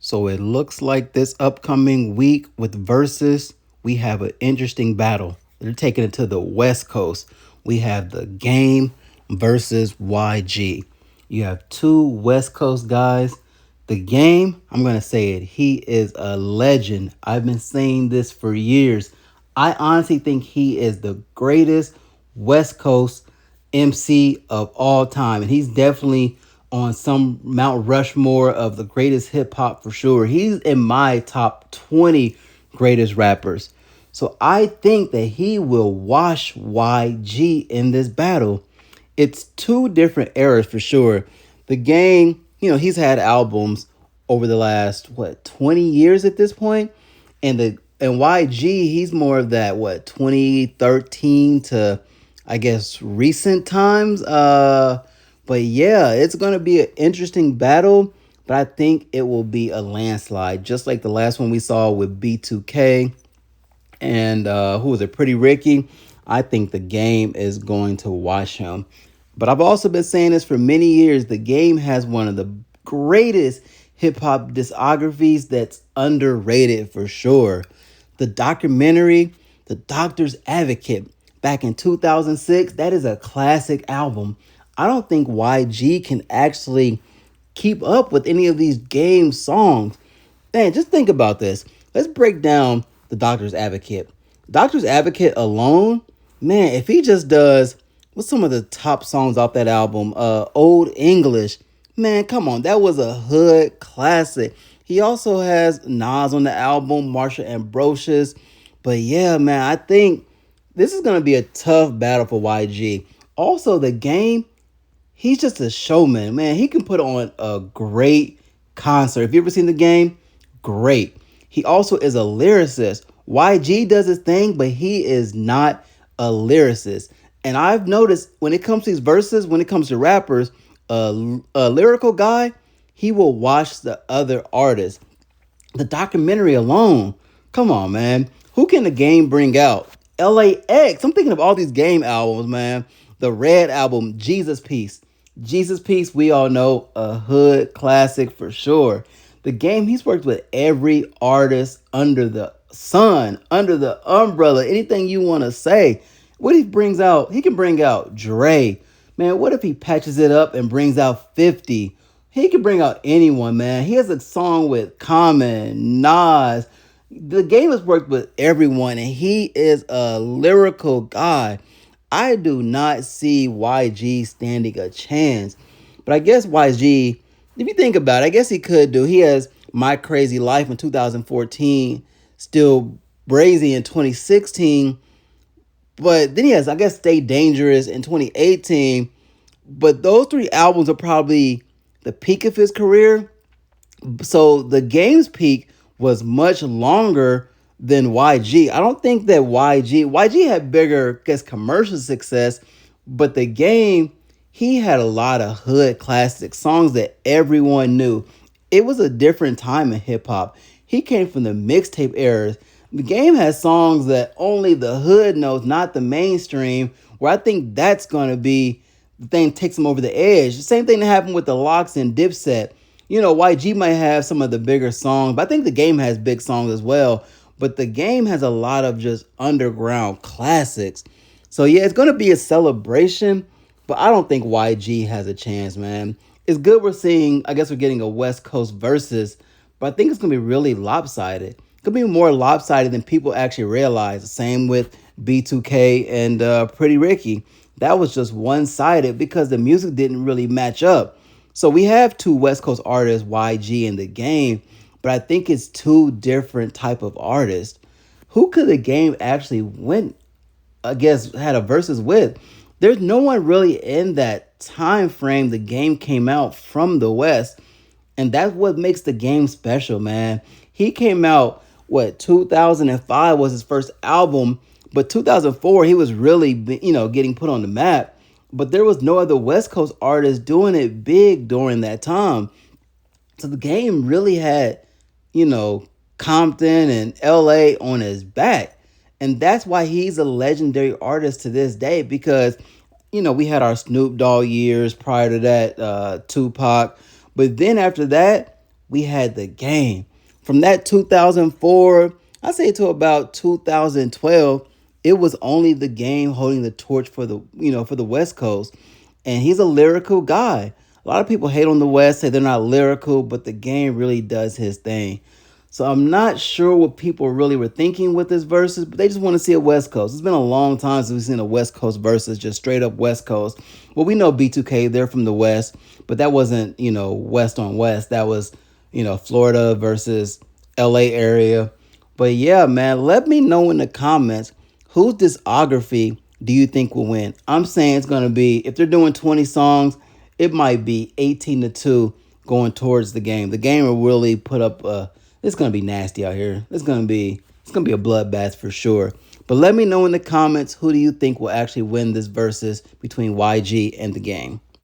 So it looks like this upcoming week with Versus, we have an interesting battle. They're taking it to the West Coast. We have the Game versus YG. You have two West Coast guys. The Game, I'm going to say it, he is a legend. I've been saying this for years. I honestly think he is the greatest West Coast MC of all time. And he's definitely on some Mount Rushmore of the greatest hip hop for sure. He's in my top 20 greatest rappers. So I think that he will wash YG in this battle. It's two different eras for sure. The Game, he's had albums over the last 20 years at this point, and YG, he's more of that 2013 to I guess recent times. But yeah, it's gonna be an interesting battle, but I think it will be a landslide, just like the last one we saw with B2K and who was it, Pretty Ricky. I think the Game is going to wash him. But I've also been saying this for many years. The Game has one of the greatest hip hop discographies that's underrated for sure. The documentary, The Doctor's Advocate, back in 2006, that is a classic album. I don't think YG can actually keep up with any of these Game songs. Man, just think about this. Let's break down The Doctor's Advocate. Doctor's Advocate alone, man, if he just does, what's some of the top songs off that album? Old English. Man, come on, that was a hood classic. He also has Nas on the album, Marsha Ambrosius. But yeah, man, I think this is going to be a tough battle for YG. Also, the Game, he's just a showman, man. He can put on a great concert. If you ever seen the Game, great. He also is a lyricist. YG does his thing, but he is not a lyricist. And I've noticed when it comes to these verses, when it comes to rappers, a lyrical guy, he will watch the other artists. The documentary alone, come on, man. Who can the Game bring out? LAX. I'm thinking of all these Game albums, man. The Red album, Jesus Piece. Jesus Piece, we all know, a hood classic for sure. The Game, he's worked with every artist under the sun, under the umbrella, anything you want to say. What he brings out, he can bring out Dre. Man, what if he patches it up and brings out 50? He can bring out anyone, man. He has a song with Common, Nas. The Game has worked with everyone, and he is a lyrical guy. I do not see YG standing a chance. But I guess YG, if you think about it, I guess he could do. He has My Crazy Life in 2014, Still Brazy in 2016. But then he has, I guess, Stay Dangerous in 2018. But those three albums are probably the peak of his career. So the Game's peak was much longer than YG. I don't think that YG had bigger, I guess, commercial success, but the Game, he had a lot of hood classic songs that everyone knew. It was a different time in hip hop. He came from the mixtape eras. The Game has songs that only the hood knows, not the mainstream, where I think that's going to be the thing that takes him over the edge. The same thing that happened with the Locks and Dipset. YG might have some of the bigger songs, but I think the Game has big songs as well. But the Game has a lot of just underground classics. So yeah, it's going to be a celebration, but I don't think YG has a chance, man. It's good we're seeing, I guess we're getting a West Coast versus, but I think it's going to be really lopsided. It could be more lopsided than people actually realize. Same with B2K and Pretty Ricky. That was just one-sided because the music didn't really match up. So we have two West Coast artists, YG and the Game, but I think it's two different type of artists. Who could the Game actually win, I guess, had a versus with? There's no one really in that time frame the Game came out from the West. And that's what makes the Game special, man. He came out, 2005 was his first album, but 2004 he was really, getting put on the map. But there was no other West Coast artist doing it big during that time. So the Game really had, Compton and LA on his back. And that's why he's a legendary artist to this day because, we had our Snoop Dogg years prior to that, Tupac. But then after that, we had the game. From that 2004, I say to about 2012, it was only the game holding the torch for the for the West Coast. And he's a lyrical guy. A lot of people hate on the West, say they're not lyrical, but the game really does his thing. So I'm not sure what people really were thinking with this versus, but they just want to see a West Coast. It's been a long time since we've seen a West Coast versus, just straight up West Coast. Well, we know B2K, they're from the West, but that wasn't, West on West. That was, Florida versus LA area. But yeah, man, let me know in the comments whose discography do you think will win? I'm saying it's going to be, if they're doing 20 songs, it might be 18-2 going towards the game. The game will really put up it's going to be nasty out here. It's going to be a bloodbath for sure. But let me know in the comments, who do you think will actually win this versus between YG and the game?